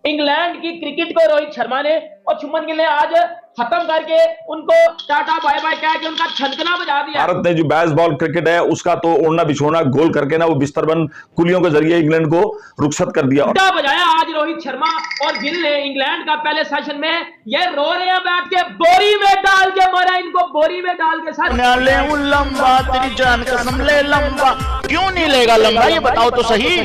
England की cricket को रोहित शर्मा ने और शुभमन गिल ने आज खत्म करके उनको टाटा बाय बाय कह के उनका छनकना बजा दिया। भारत ने जो बेसबॉल क्रिकेट है उसका तो ओढ़ना बिछोना गोल करके ना वो बिस्तरबंद कुलियों के जरिए इंग्लैंड को रुखसत कर दिया। घंटा बजाया आज रोहित शर्मा और गिल ने इंग्लैंड का पहले सेशन में। ये रो रहे हैं बैठ के, बोरी में डाल के मारा इनको, बोरी में डाल के। सर लंबा तेरी जान कसम ले लंबा, क्यों नहीं लेगा लंबा ये बताओ तो सही।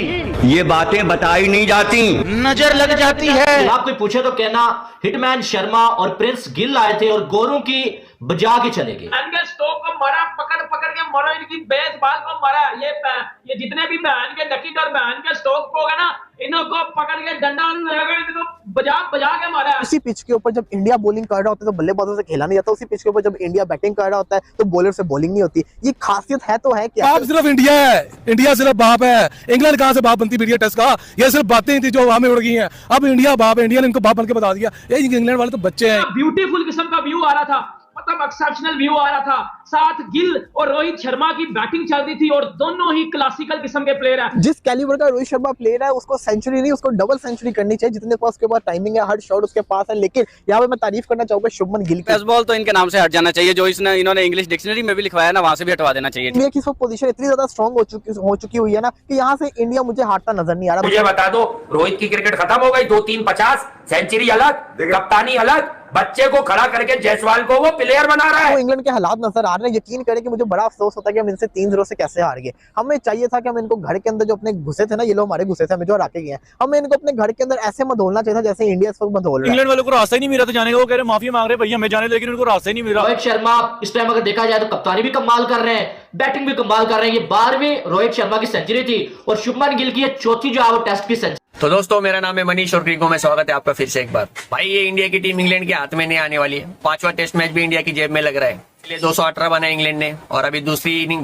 ये बातें बताई नहीं जाती, नजर लग जाती है। आप कोई पूछे तो कहना हिटमैन शर्मा और प्रिंस गिल आए थे और गोरों की बजा के चले गए। इनके स्टोक को मारा, पकड़ पकड़ के मारा, इनकी बेसबॉल को मारा। ये जितने भी बहन के डकिट और बहन के स्टोक को है ना, इनको पकड़ के डंडा इनको बजा बजा के मारा। उसी पिच के ऊपर जब इंडिया बॉलिंग कर रहा होता है तो बल्लेबाजों से खेला नहीं जाता, उसी पिच के ऊपर जब इंडिया बैटिंग कर रहा होता है तो बॉलर से बॉलिंग नहीं होती। ये खासियत है तो है क्या? बाप सिर्फ इंडिया है, इंडिया सिर्फ बाप है। इंग्लैंड कहाँ से बाप बनती पीरियड टेस्ट का? ये सिर्फ बातें थी जो हवा में उड़ गई हैं। अब इंडिया बाप है, इंडिया ने इनको बाप बन के बता दिया। ये इंग्लैंड वाले तो बच्चे हैं। ब्यूटीफुल किस्म का व्यू आ रहा था, मतलब एक्सेप्शनल व्यू आ रहा था। साथ गिल और रोहित शर्मा की बैटिंग चल रही थी और दोनों ही क्लासिकल किस्म के प्लेयर हैं। जिस कैलिबर का रोहित शर्मा प्लेयर है उसको सेंचुरी नहीं, उसको डबल सेंचुरी करनी चाहिए जितने पास उसके पास टाइमिंग है, हर शॉट उसके पास है। लेकिन यहाँ पे मैं तारीफ करना चाहूंगा शुभमन गिल की। बेसबॉल तो इनके नाम से हट जाना चाहिए, जो इन्होंने इंग्लिश डिक्शनरी में भी लिखवाया ना, वहां से भी हटवा देना चाहिए। इंडिया की पोजीशन इतनी ज्यादा स्ट्रॉन्ग हो चुकी हुई है ना कि यहाँ से इंडिया मुझे हारता नजर नहीं आ रहा। मुझे बता दो, रोहित की क्रिकेट खत्म हो गई। 2-3-50 सेंचुरी अलग, कप्तानी अलग, बच्चे को खड़ा करके जायसवाल को वो प्लेयर बना रहा है। तो इंग्लैंड के हालात नजर आ रहे हैं। यकीन करें कि मुझे बड़ा अफसोस होता है कि हम इनसे 3-0 से कैसे हार गए। हमें चाहिए था कि हम इनको घर के अंदर जो अपने घुसे थे ना, ये लोग हमारे घुसे थे, हमें जो हरा के गए हैं, हमें इनको अपने घर के अंदर ऐसे मधोलना चाहिए था जैसे इंडिया इस वक्त मधोल रहा है। इंग्लैंड वालों को रास्ता ही नहीं मिल रहा था जाने का। वो कह रहे माफी मांग रहे भैया हमें जाने, लेकिन उनको रास्ता ही नहीं मिल रहा। रोहित शर्मा इस टाइम अगर देखा जाए तो कप्तानी भी कमाल कर रहे हैं, बैटिंग भी कमाल कर रहे हैं। ये 12वीं रोहित शर्मा की सेंचुरी थी और शुभमन गिल की 4थी जो है टेस्ट की सेंचुरी। तो दोस्तों, मेरा नाम है मनीष और क्रिको में स्वागत है आपका फिर से एक बार। भाई, ये इंडिया की टीम इंग्लैंड के हाथ में नहीं आने वाली है। 5वां टेस्ट मैच भी इंडिया की जेब में लग रहा है। इसलिए 218 बना इंग्लैंड ने और अभी दूसरी इनिंग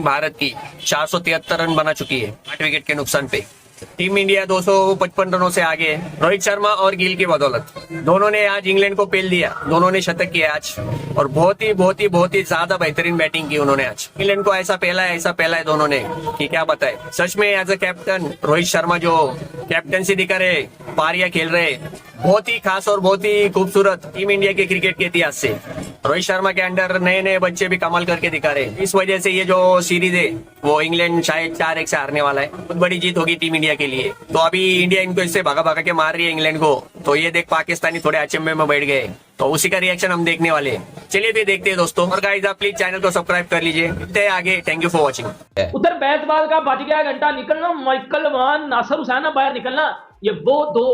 भारत की 473 रन बना चुकी है 8 विकेट के नुकसान पे। टीम इंडिया 255 रनों से आगे है रोहित शर्मा और गिल की बदौलत। दोनों ने आज इंग्लैंड को पेल दिया, दोनों ने शतक किया आज और बहुत ही ज्यादा बेहतरीन बैटिंग की उन्होंने आज। इंग्लैंड को ऐसा पहला है दोनों ने कि क्या बताए। सच में as a captain Rohit Sharma जो कैप्टनसी दिखा रहे, पारियां खेल रहे, बहुत ही खास और बहुत ही खूबसूरत टीम इंडिया के क्रिकेट के इतिहास से। रोहित शर्मा के अंडर नए बच्चे भी कमाल करके दिखा रहे। इस वजह से ये जो सीरीज है वो इंग्लैंड शायद 4-1 से हारने वाला है। बहुत बड़ी जीत होगी टीम इंडिया के लिए। तो अभी इंडिया इनको इससे भागा के मार रही है इंग्लैंड को, तो ये देख पाकिस्तानी थोड़े अचंभे में बैठ गए। तो उसी का रिएक्शन हम देखने वाले हैं। चलिए फिर देखते हैं दोस्तों। और गाइस, आप प्लीज चैनल को सब्सक्राइब कर लीजिए। मिलते हैं आगे। Thank you for watching. उधर बेसबॉल का बच गया घंटा निकलना, माइकल वान, नासिर हुसैन बाहर निकलना। ये वो दो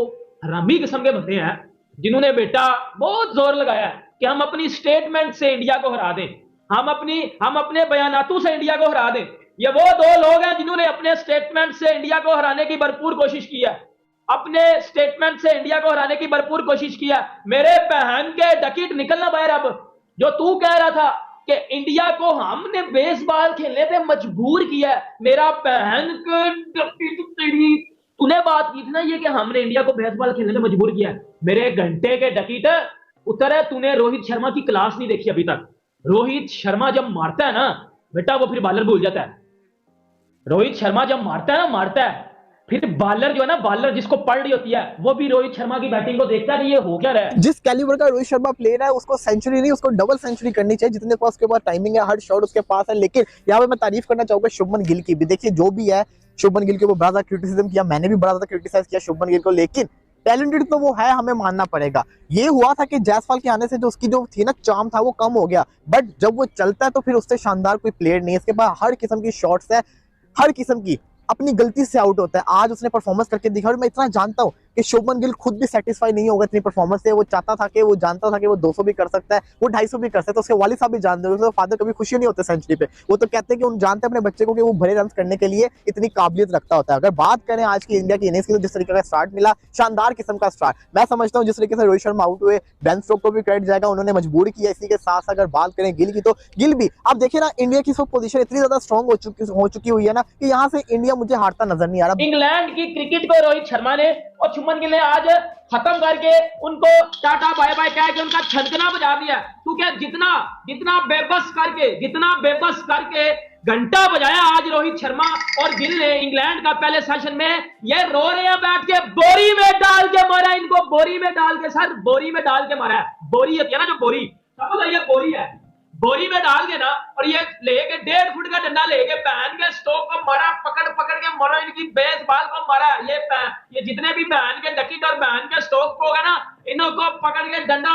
हरामी किस्म के बंदे हैं जिन्होंने बेटा बहुत जोर लगाया कि हम अपनी स्टेटमेंट से इंडिया को हरा दें, हम अपने बयानातों से इंडिया को हरा दें। ये वो दो लोग हैं जिन्होंने अपने स्टेटमेंट से इंडिया को हराने की भरपूर कोशिश की है, अपने स्टेटमेंट से इंडिया को हराने की भरपूर कोशिश किया। मेरे बहन के डकिट निकलना बाहर। अब जो तू कह रहा था कि इंडिया को हमने बेसबॉल खेलने पे मजबूर किया, मेरा बहन के डकिट तेरी, तूने बात की थी ना ये कि हमने इंडिया को बेसबॉल खेलने पे मजबूर किया। मेरे घंटे के डकिट उतर है, तूने रोहित शर्मा की क्लास नहीं देखी अभी तक। रोहित शर्मा जब मारता है ना बेटा, वो फिर बॉलर भूल जाता है। रोहित शर्मा जब मारता है फिर बॉलर जो है ना, बॉलर जिसको पड़ रही होती है वो भी रोहित शर्मा की बैटिंग को देखता है, ये हो क्या रहा है। जिस कैलिबर का रोहित शर्मा प्लेयर है उसको सेंचुरी नहीं, उसको डबल सेंचुरी करनी चाहिए जितने पास उसके पास टाइमिंग है, हर शॉट उसके पास है। लेकिन यहाँ पे मैं तारीफ करना चाहूंगा शुभमन गिल की भी। देखिए जो भी है, शुभमन गिल के ऊपर बड़ा ज्यादा क्रिटिसिज्म किया, मैंने भी बड़ा ज्यादा क्रिटिसाइज किया शुभमन गिल को, लेकिन टैलेंटेड तो वो है, हमें मानना पड़ेगा। ये हुआ था कि जायसवाल के आने से जो उसकी जो थी ना चार्म था वो कम हो गया, बट जब वो चलता है तो फिर उससे शानदार कोई प्लेयर नहीं है। इसके पास हर किस्म की शॉट्स है, हर किस्म की, अपनी गलती से आउट होता है। आज उसने परफॉर्मेंस करके दिखा और मैं इतना जानता हूँ कि शुभमन गिल खुद भी सेटिस्फाई नहीं होगा इतनी परफॉर्मेंस से। वो चाहता था कि, वो जानता था कि वो 200 भी कर सकता है, वो 250 भी कर सकता है। उसके वालिद साहब भी जानते हैं, उसके फादर कभी खुशी नहीं होते सेंचुरी पे। वो तो कहते हैं कि उन जानते हैं अपने बच्चे को कि वो भरे रन करने के लिए इतनी काबिलियत रखता होता है। अगर बात करें आज की इंडिया की इनिंग्स की, तो जिस तरीके का स्टार्ट मिला, शानदार किस्म का स्टार्ट। मैं समझता हूँ जिस तरीके से रोहित शर्मा आउट हुए, बेन स्टोक्स को भी क्रेडिट जाएगा, उन्होंने मजबूर किया। इसी के साथ अगर बात करें गिल की, तो गिल भी, आप देखिए ना, इंडिया की पोजीशन इतनी ज्यादा स्ट्रॉन्ग हो चुकी हुई है ना कि यहाँ से इंडिया मुझे हारता नजर नहीं आ रहा। इंग्लैंड की क्रिकेट को रोहित शर्मा ने और शुभमन गिल ने आज खत्म करके उनको टाटा बाय बाय कह के उनका छनकना बजा दिया। तू क्या जितना बेबस करके घंटा बजाया आज रोहित शर्मा और गिल ने इंग्लैंड का पहले सेशन में। ये रो रहे हैं बैठ के, बोरी में बोरी में डाल के, सर बोरी में डाल के मारा है। बोरी होती है ना जो बोरी, समझ ये बोरी है, बोरी में डाल के ना, और ये लेके 1.5 फुट का डंडा लेके बहन के स्टोक को मारा, पकड़ पकड़ के मारा, इनकी बेसबॉल को मारा। ये जितने भी बहन के डकिट और बहन के स्टोक को होगा ना, इनको पकड़ के डंडा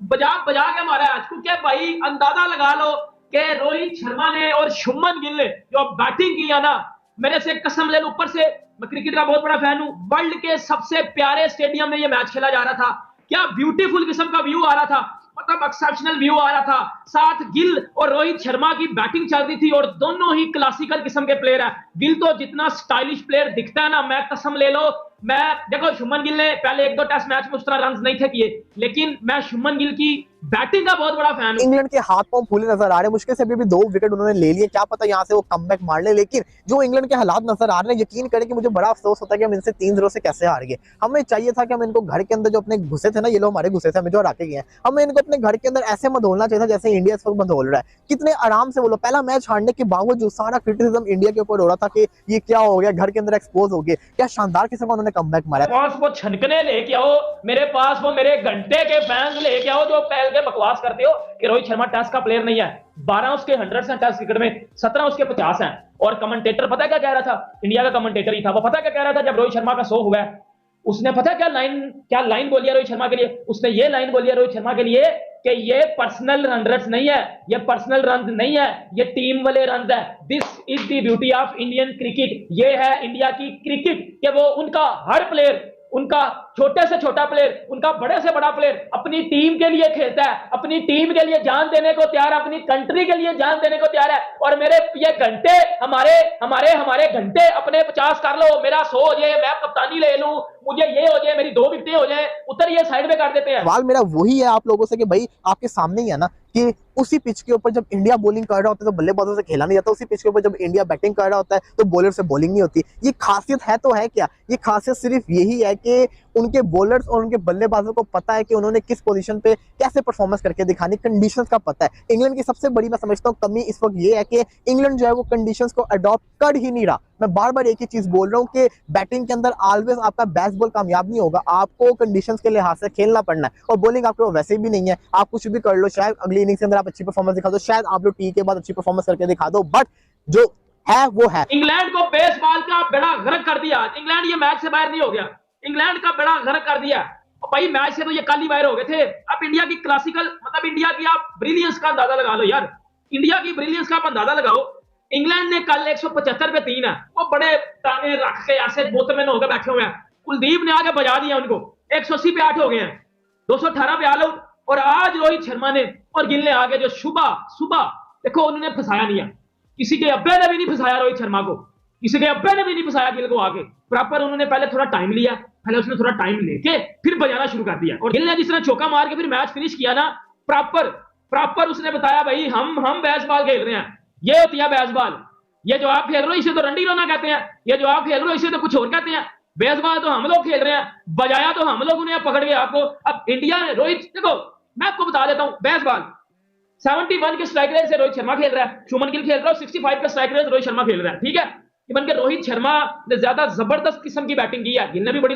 बजा बजा के मारा है। क्योंकि भाई अंदाजा लगा लो कि रोहित शर्मा ने और शुभमन गिल ने जो बैटिंग किया ना, मेरे से कसम ले लो, ऊपर से मैं क्रिकेट का बहुत बड़ा फैन हूं, वर्ल्ड के सबसे प्यारे स्टेडियम में ये मैच खेला जा रहा था। क्या ब्यूटीफुल किस्म का व्यू आ रहा था, मतलब एक्सेप्शनल व्यू आ रहा था। साथ गिल और रोहित शर्मा की बैटिंग चल रही थी और दोनों ही क्लासिकल किस्म के प्लेयर हैं। गिल तो जितना स्टाइलिश प्लेयर दिखता है ना, मैं कसम ले लो, मैं देखो शुभमन गिल ने पहले 1-2 टेस्ट मैच में उस तरह रन नहीं थे किए, लेकिन मैं शुभमन गिल की बैटिंग का बहुत बड़ा फैन हूं। इंग्लैंड के हाथ पांव फूले नजर आ रहे हैं, मुश्किल से अभी 2 विकेट उन्होंने ले लिए, क्या पता यहाँ से वो कमबैक मार ले। लेकिन जो इंग्लैंड के हालात नजर आ रहे हैं, यकीन करें कि मुझे बड़ा अफसोस होता है कि हम इनसे 3-0 से कैसे हार गए। हमें चाहिए था कि हम इनको घर के अंदर जो अपने घुसे थे ना, ये लोग हमारे घुसे थे, हमें जो हरा के गए हैं, हमें इनको अपने घर के अंदर ऐसे मधोलना चाहिए था जैसे इंडिया इस वक्त मधोल रहा है। कितने आराम से वो लोग, पहला मैच हारने के बावजूद सारा क्रिटिसिज्म इंडिया के ऊपर हो रहा था कि ये क्या हो गया, घर के अंदर एक्सपोज हो गए। क्या शानदार किस्म का उन्होंने कमबैक मारा। वो छनकने लेके आओ मेरे पास, वो मेरे घंटे के फैंस लेके आओ जो पहल के बकवास करते हो कि रोहित शर्मा टेस्ट का प्लेयर नहीं है। 12 उसके 100 हैं टेस्ट क्रिकेट में, 17 उसके 50 हैं। और कमेंटेटर पता क्या कह रहा था, इंडिया का कमेंटेटर ही था, वो पता क्या कह रहा था जब रोहित शर्मा का शो हुआ है, उसने पता क्या लाइन बोली है रोहित शर्मा के लिए, उसने ये लाइन बोली है रोहित शर्मा के लिए कि ये पर्सनल रन नहीं है, ये पर्सनल रन नहीं है, ये टीम वाले रन है। This is the beauty of Indian cricket. ये है इंडिया की क्रिकेट कि वो उनका हर प्लेयर, उनका छोटे से छोटा प्लेयर, उनका बड़े से बड़ा प्लेयर अपनी टीम के लिए खेलता है, अपनी टीम के लिए जान देने को तैयार है, अपनी कंट्री के लिए जान देने को तैयार है। और मेरे ये घंटे हमारे घंटे अपने 50 कर लो, मेरा 100 हो जाए, मैं कप्तानी ले लूं, मुझे ये हो जाए, मेरी 2 विकेटें हो जाए, उधर ये साइड में कर देते हैं। सवाल मेरा वही है आप लोगों से कि भाई आपके सामने ही है ना कि उसी पिच के ऊपर जब इंडिया बॉलिंग कर रहा होता है तो बल्लेबाजों से खेला नहीं जाता, उसी पिच के ऊपर जब इंडिया बैटिंग कर रहा होता है तो बॉलर से बॉलिंग नहीं होती। ये खासियत है तो है क्या? ये खासियत सिर्फ यही है कि उनके बॉलर्स और उनके बल्लेबाजों को पता है कि उन्होंने किस पोजीशन पे कैसे परफॉर्मेंस करके दिखानी, कंडीशंस का पता है। इंग्लैंड की सबसे बड़ी मैं समझता हूँ कमी इस वक्त ये है कि इंग्लैंड जो है वो कंडीशंस को अडॉप्ट कर ही नहीं रहा। मैं बार बार एक ही चीज बोल रहा हूँ कि बैटिंग के अंदर ऑलवेज आपका बेस्ट बॉल कामयाब नहीं होगा, आपको कंडीशंस के लिहाज से खेलना पड़ना है। और बॉलिंग आपको वैसे भी नहीं है, आप कुछ भी कर लो, शायद अगली इनिंग्स के अंदर आप अच्छी परफॉर्मेंस दिखा दो, शायद आप लोग टी के बाद अच्छी परफॉर्मेंस करके दिखा दो, बट जो है वो है। इंग्लैंड को बेसबॉल का बेड़ा गर्क कर दिया। इंग्लैंड ये मैच से बाहर नहीं हो गया, इंग्लैंड का बेड़ा गर्क कर दिया। और भाई मैच से तो ये कल ही बाहर हो गए थे। अब इंडिया की क्लासिकल, मतलब इंडिया की आप ब्रिलियंस का अंदाजा लगा लो यार, इंडिया की ब्रिलियंस का आप अंदाजा लगाओ। इंग्लैंड ने कल 175 पे 3 है, वो बड़े टांगे रख के ऐसे बोतल में होकर बैठे हुए हैं। कुलदीप ने आगे बजा दिया उनको, 180 पे 8 हो गए हैं, 218 पे ऑल आउट। और आज रोहित शर्मा ने और गिल ने आगे जो सुबह देखो उन्होंने फंसाया नहीं है, किसी के अब्बे ने भी नहीं फंसाया रोहित शर्मा को, किसी के अब्बे ने भी नहीं फंसाया गिल को। आगे प्रॉपर उन्होंने पहले थोड़ा टाइम लिया, पहले उसने थोड़ा टाइम लेके फिर बजाना शुरू कर दिया। और गिल ने जिस तरह चौका मार के फिर मैच फिनिश किया ना, प्रॉपर उसने बताया भाई हम बेसबॉल खेल रहे हैं, ये होती है बेसबॉल। ये जो आप खेल रहे हो इसे तो रंडी रोना कहते हैं, ये जो आप खेल रहे हो इसे तो कुछ और कहते हैं। बेसबॉल तो हम लोग खेल रहे हैं, बजाया तो हम लोग उन्हें पकड़ के आपको। अब इंडिया ने रोहित, देखो मैं आपको बता देता हूं, बेसबॉल 71 के स्ट्राइक रेट से रोहित शर्मा खेल रहा है, शुभमन गिल खेल रहा है 65 का स्ट्राइक रेट रोहित शर्मा खेल रहा है, ठीक है। इवन के रोहित शर्मा ने ज्यादा जबरदस्त किस्म की बैटिंग की है, गिल ने भी बड़ी